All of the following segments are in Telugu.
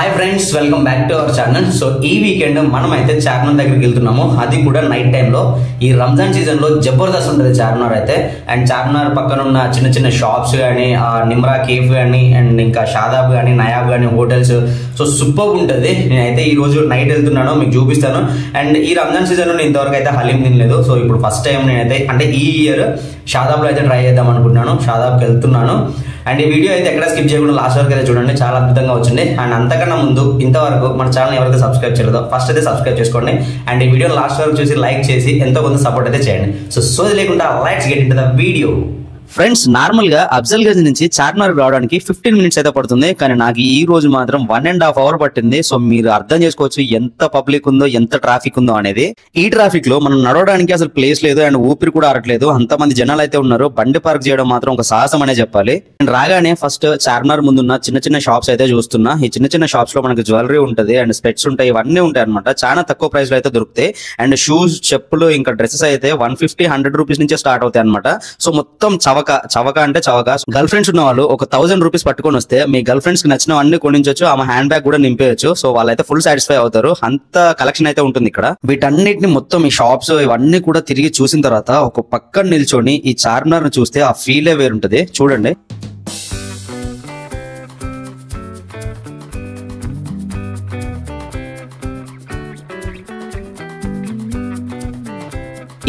Hi friends, welcome back to our channel. So ఈ వీకెండ్ మనం అయితే చార్మినార్ దగ్గరికి వెళ్తున్నాము. అది కూడా నైట్ టైంలో. ఈ రంజాన్ సీజన్ లో జబర్దస్త్ ఉంటుంది చార్మినార్ అయితే. అండ్ చార్మినార్ పక్కన ఉన్న చిన్న చిన్న షాప్స్ కానీ, నిమ్రా కేఫ్ కానీ, అండ్ ఇంకా షాదాబ్ కానీ, నయాబ్ కానీ హోటల్స్, సో సూపర్ ఉంటుంది. నేనైతే ఈ రోజు నైట్ వెళ్తున్నాను, మీకు చూపిస్తాను. అండ్ ఈ రంజాన్ సీజన్ లో నేను ఇంతవరకు అయితే హలీం తినలేదు. సో ఇప్పుడు ఫస్ట్ టైం నేనైతే అంటే ఈ ఇయర్ షాదాబ్ లో అయితే ట్రై చేద్దాం అనుకుంటున్నాను. షాదాబ్కి వెళ్తున్నాను. అండ్ ఈ వీడియో అయితే ఎక్కడ స్కిప్ చేయకుండా లాస్ట్ వరకు అయితే చూడండి, చాలా అద్భుతంగా వచ్చింది. అండ్ అంతకన్నా ముందు ఇంతవరకు మన ఛానల్ ఎవరైతే సబ్స్క్రైబ్ చేయలేదో ఫస్ట్ అయితే సబ్స్క్రైబ్ చేసుకోండి. అండ్ ఈ వీడియో లాస్ట్ వరకు చూసి లైక్ చేసి ఎంతో కొంత సపోర్ట్ అయితే చేయండి. సో సోది లేకుండా let's get into the video. Friends, normal గా అఫ్జల్గంజ్ నుంచి చార్మినార్ రావడానికి 15 మినిట్స్ అయితే పడుతుంది. కానీ నాకు ఈ రోజు మాత్రం 1.5 hours పట్టింది. సో మీరు అర్థం చేసుకోవచ్చు ఎంత పబ్లిక్ ఉందో, ఎంత ట్రాఫిక్ ఉందో అనేది. ఈ ట్రాఫిక్ లో మనం నడవడానికి అసలు ప్లేస్ లేదు, అండ్ ఊపిరి కూడా ఆడట్లేదు. అంతమంది జనాలు అయితే ఉన్నారు. బండి పార్క్ చేయడం మాత్రం ఒక సాహసం అనే చెప్పాలి. రాగానే ఫస్ట్ చార్మినార్ ముందున్న చిన్న చిన్న షాప్స్ అయితే చూస్తున్నా. ఈ చిన్న చిన్న షాప్స్ లో మనకి జ్యువెలరీ ఉంటుంది, అండ్ స్పెట్స్ ఉంటాయి, ఇవన్నీ ఉంటాయి అనమాట. చాలా తక్కువ ప్రైస్ లో అయితే దొరుకుతాయి. అండ్ షూస్, చెప్పులు, ఇంకా డ్రెస్సెస్ అయితే 150-100 రూపీస్ నుంచే స్టార్ట్ అవుతాయి అనమాట. సో మొత్తం చవక అంటే చవక. గర్ల్ ఫ్రెండ్స్ ఉన్న వాళ్ళు ఒక 1000 రూపీస్ పట్టుకొని వస్తే మీ గర్ల్ ఫ్రెండ్స్ కి నచ్చినవన్నీ కొనించొచ్చు. ఆమె హ్యాండ్ బ్యాగ్ కూడా నింపేయచ్చు. సో వాళ్ళైతే ఫుల్ సాటిస్ఫై అవుతారు. అంత కలెక్షన్ అయితే ఉంటుంది ఇక్కడ. వీటన్నిటిని మొత్తం ఈ షాప్స్ ఇవన్నీ కూడా తిరిగి చూసిన తర్వాత ఒక పక్కన నిల్చొని ఈ చార్మినార్ ను చూస్తే ఆ ఫీలే వేరుంటది. చూడండి,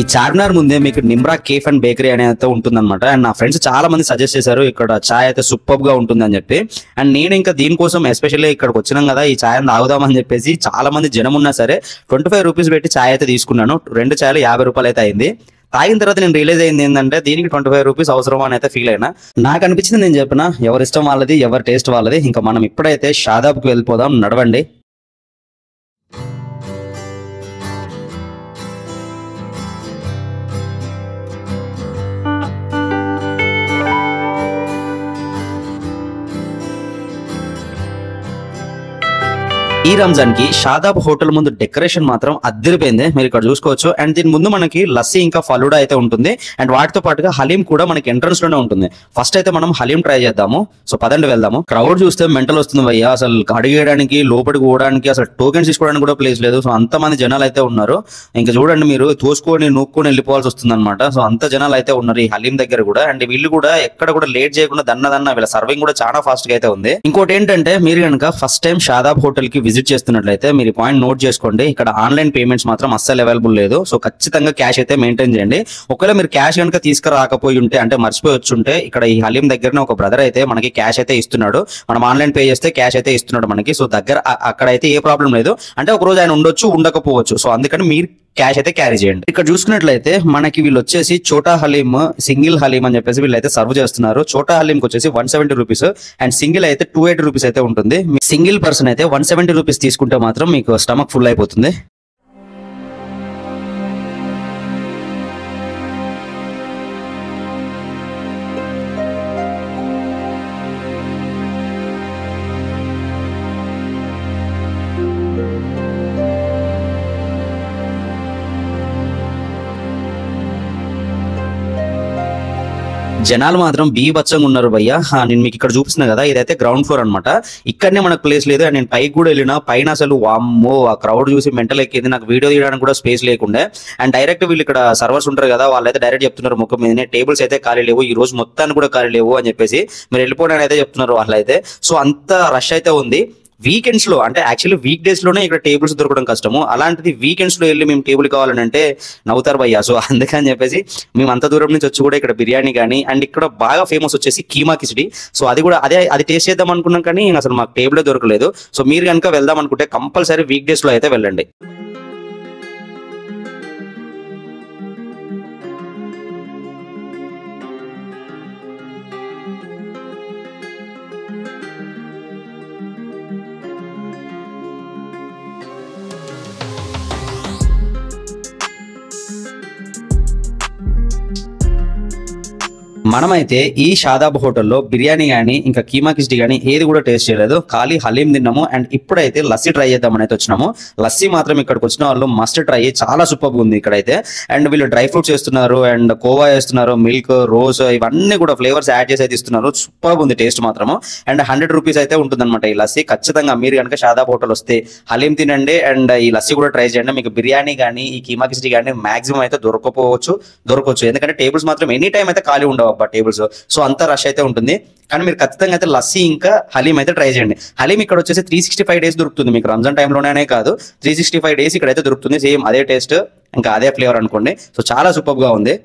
ఈ చార్మినార్ ముందే మీకు నిమ్రా కేఫ్ అండ్ బేకరీ అనేది ఉంటుంది అనమాట. అండ్ నా ఫ్రెండ్స్ చాలా మంది సజెస్ట్ చేశారు ఇక్కడ చాయ్ అయితే సూపర్ గా ఉంటుంది అని చెప్పి. అండ్ నేను ఇంకా దీనికోసం ఎస్పెషల్లీ ఇక్కడికి వచ్చినాం కదా, ఈ చాయ్ తాగుదామని చెప్పేసి చాలా మంది జనం ఉన్నా సరే 25 రూపీస్ పెట్టి చాయ్ అయితే తీసుకున్నాను. 2 చాయలు 50 రూపాయలు అయితే అయింది. తాగిన తర్వాత నేను రియలైజ్ అయింది ఏంటంటే దీనికి 25 రూపీస్ అవసరం అని అయితే ఫీల్ అయినా. నాకు అనిపించింది, నేను చెప్పిన ఎవరి ఇష్టం వాళ్ళది, ఎవరి టేస్ట్ వాళ్ళది. ఇంకా మనం ఇప్పుడైతే షాదాబ్కి వెళ్ళిపోదాం, నడవండి. ఈ రంజాన్ కి షాదాబ్ హోటల్ ముందు డెకరేషన్ మాత్రం అద్దరిపోయింది, మీరు ఇక్కడ చూసుకోవచ్చు. అండ్ దీని ముందు మనకి లస్సీ ఇంకా ఫలూడా అయితే ఉంటుంది. అండ్ వాటితో పాటుగా హలీం కూడా మనకి ఎంట్రన్స్ లోనే ఉంటుంది. ఫస్ట్ అయితే మనం హలీం ట్రై చేద్దాము. సో పదండి వెళ్దాము. క్రౌడ్ చూస్తే మెంటల్ వస్తుంది భయ్యా. అసలు అడిగేయడానికి, లోపలికి పోవడానికి అసలు టోకెన్స్ తీసుకోవడానికి కూడా ప్లేస్ లేదు. సో అంతమంది జనాలు అయితే ఉన్నారు. ఇంకా చూడండి, మీరు తోసుకొని నూక్కొని వెళ్ళిపోవాల్సి వస్తుంది అనమాట. సో అంత జనాలు అయితే ఉన్నారు ఈ హలీం దగ్గర కూడా. అండ్ వీళ్ళు కూడా ఎక్కడ కూడా లేట్ చేయకుండా దన్న వీళ్ళ సర్వింగ్ కూడా చాలా ఫాస్ట్ గా అయితే ఉంది. ఇంకోటి ఏంటంటే, మీరు కనుక ఫస్ట్ టైం షాదాబ్ హోటల్ కి విజిట్ చేస్తున్నట్లయితే మీరు పాయింట్ నోట్ చేసుకోండి, ఇక్కడ ఆన్లైన్ పేమెంట్స్ మాత్రం అస్సలు అవైలబుల్ లేదు. సో ఖచ్చితంగా క్యాష్ అయితే మెయింటైన్ చేయండి. ఒకవేళ మీరు క్యాష్ కనుక తీసుకురాకపోయి ఉంటే, అంటే మర్చిపోయి వచ్చుంటే, ఇక్కడ ఈ హలీం దగ్గరనే ఒక బ్రదర్ అయితే మనకి క్యాష్ అయితే ఇస్తున్నాడు. మనం ఆన్లైన్ పే చేస్తే క్యాష్ అయితే ఇస్తున్నాడు మనకి. సో దగ్గర అక్కడైతే ఏ ప్రాబ్లం లేదు. అంటే ఒక రోజు ఆయన ఉండొచ్చు, ఉండకపోవచ్చు. సో అందుకని మీరు క్యాష్ అయితే క్యారీ చేయండి. ఇక్కడ చూసుకున్నట్లయితే మనకి వీళ్ళు వచ్చేసి చోటా హలీం, సింగిల్ హలీం అని చెప్పేసి వీళ్ళు అయితే సర్వ్ చేస్తున్నారు. చోటా హలీం వచ్చేసి 170 రూపీస్, అండ్ సింగిల్ అయితే 280 రూపీస్ అయితే ఉంటుంది. సింగిల్ పర్సన్ అయితే 170 రూపీస్ తీసుకుంటే మాత్రం మీకు స్టమక్ ఫుల్ అయిపోతుంది. జనాలు మాత్రం బీభత్సంగా ఉన్నారు భయ్య. నేను మీకు ఇక్కడ చూపిస్తున్నా కదా, ఇదైతే గ్రౌండ్ ఫ్లోర్ అనమాట. ఇక్కడనే మనకు ప్లేస్ లేదు. అండ్ నేను పైకి కూడా వెళ్ళినా, పైన అసలు వామ్మో ఆ క్రౌడ్ చూసి మెంటల్ ఎక్కింది. నాకు వీడియో తీయడానికి కూడా స్పేస్ లేకుండే. అండ్ డైరెక్ట్ వీళ్ళు ఇక్కడ సర్వర్స్ ఉంటారు కదా, వాళ్ళైతే డైరెక్ట్ చెప్తున్నారు ముఖం మీదనే, టేబుల్స్ అయితే ఖాళీ లేవు, ఈ రోజు మొత్తాన్ని కూడా ఖాళీ లేవు అని చెప్పేసి మీరు వెళ్ళిపోవడానికి అయితే చెప్తున్నారు వాళ్ళైతే. సో అంత రష్ అయితే ఉంది. వీకెండ్స్ లో, అంటే యాక్చువల్లీ వీక్ డేస్ లోనే ఇక్కడ టేబుల్స్ దొరకడం కష్టము. అలాంటిది వీకెండ్స్ లో వెళ్ళి మేము టేబుల్ కావాలని అంటే నవ్వుతారు భయ్యా. సో అందుకని చెప్పేసి మేము అంత దూరం నుంచి వచ్చి కూడా ఇక్కడ బిర్యానీ కానీ, అండ్ ఇక్కడ బాగా ఫేమస్ వచ్చేసి కీమా కిచిడి. సో అది కూడా అది టేస్ట్ చేద్దాం అనుకున్నాం, కానీ అసలు మాకు టేబులే దొరకలేదు. సో మీరు కనుక వెళ్దాం అనుకుంటే కంపల్సరీ వీక్ డేస్ లో అయితే వెళ్ళండి. మనమైతే ఈ షాదాబ్ హోటల్లో బిర్యానీ కానీ ఇంకా కీమా కిస్టీ కానీ ఏది కూడా టేస్ట్ చేయలేదు, ఖాళీ హలీం తిన్నాము. అండ్ ఇప్పుడైతే లస్సీ ట్రై చేద్దామని అయితే వచ్చినాము. లస్సీ మాత్రం ఇక్కడికి వచ్చిన వాళ్ళు మస్ట్ ట్రై, చాలా సూపర్ ఉంది ఇక్కడైతే. అండ్ వీళ్ళు డ్రై ఫ్రూట్స్ వేస్తున్నారు అండ్ కోవా వేస్తున్నారు, మిల్క్, రోజ్ ఇవన్నీ కూడా ఫ్లేవర్స్ యాడ్ చేసి అయితే ఇస్తున్నారు. సూపర్ ఉంది టేస్ట్ మాత్రము. అండ్ 100 రూపీస్ అయితే ఉంటుందన్నమాట ఈ లస్సీ. ఖచ్చితంగా మీరు కనుక షాదాబ్ హోటల్ వస్తే హలీం తినండి అండ్ ఈ లస్సీ కూడా ట్రై చేయండి. మీకు బిర్యానీ కానీ ఈ కీమా కిస్టీ కానీ మాక్సిమం అయితే దొరకవచ్చు, ఎందుకంటే టేబుల్స్ మాత్రం ఎనీ టైం అయితే ఖాళీ ఉండవు టేబుల్స్. సో అంత రష్ అయితే ఉంటుంది. కానీ మీరు ఖచ్చితంగా అయితే లస్సీ ఇంకా హలీం అయితే ట్రై చేయండి. హలీం ఇక్కడ వచ్చేసి 365 డేస్ దొరుకుతుంది మీకు, రంజాన్ టైంలోనే కాదు 365 డేస్ ఇక్కడైతే దొరుకుతుంది. సేమ్ అదే టేస్ట్ ఇంకా అదే ఫ్లేవర్ అనుకోండి. సో చాలా సూపర్ గా ఉంది.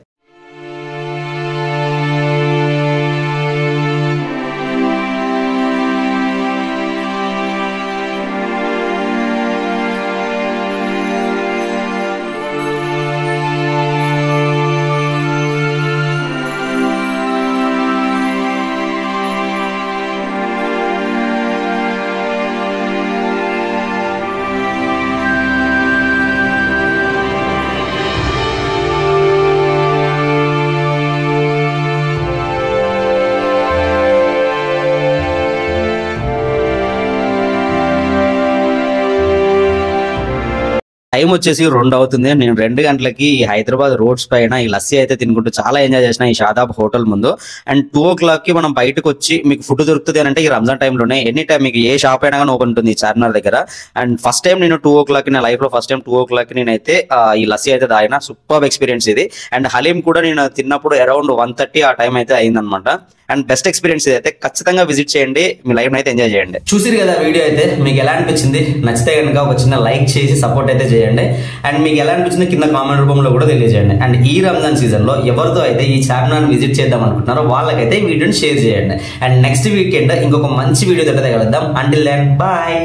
టైం వచ్చేసి 2 అవుతుంది. నేను 2 గంటలకి ఈ హైదరాబాద్ రోడ్స్ పైన ఈ లస్సీ అయితే తినుకుంటూ చాలా ఎంజాయ్ చేసిన ఈ షాదాబ్ హోటల్ ముందు. అండ్ 2 o'clock కి మనం బయటకు వచ్చి మీకు ఫుడ్ దొరుకుతుంది అంటే ఈ రంజాన్ టైంలోనే ఎనీ టైం మీకు ఏ షాప్ అయినా కానీ ఓపెన్ ఉంటుంది ఈ చార్మినార్ దగ్గర. అండ్ ఫస్ట్ టైం నేను 2 o'clock నా లైఫ్ లో ఫస్ట్ టైం 2 o'clock నేనైతే ఈ లస్సీ అయితే తాగిన. సూపర్ ఎక్స్పీరియన్స్ ఇది. అండ్ హలీం కూడా నేను తిన్నప్పుడు అరౌండ్ 1:30 ఆ టైం అయితే అయిందనమాట. అండ్ బెస్ట్ ఎక్స్పీరియన్స్ ఇది అయితే, ఖచ్చితంగా విజిట్ చేయండి, మీ లైఫ్ అయితే ఎంజాయ్ చేయండి. చూసిరు కదా వీడియో అయితే, మీకు ఎలా అనిపించింది? నచ్చితే కనుక ఒక చిన్న లైక్ చేసి సపోర్ట్ అయితే చేయండి. అండ్ మీకు ఎలా అనిపించింది కింద కామెంట్ రూపంలో కూడా తెలియజేయండి. అండ్ ఈ రంజాన్ సీజన్ లో ఎవరితో అయితే ఈ చార్మినార్ విజిట్ చేద్దాం అనుకుంటున్నారో వాళ్ళకైతే ఈ వీడియోని షేర్ చేయండి. అండ్ నెక్స్ట్ వీకెండ్ ఇంకొక మంచి వీడియో దగ్గర కలుద్దాం. Until then bye.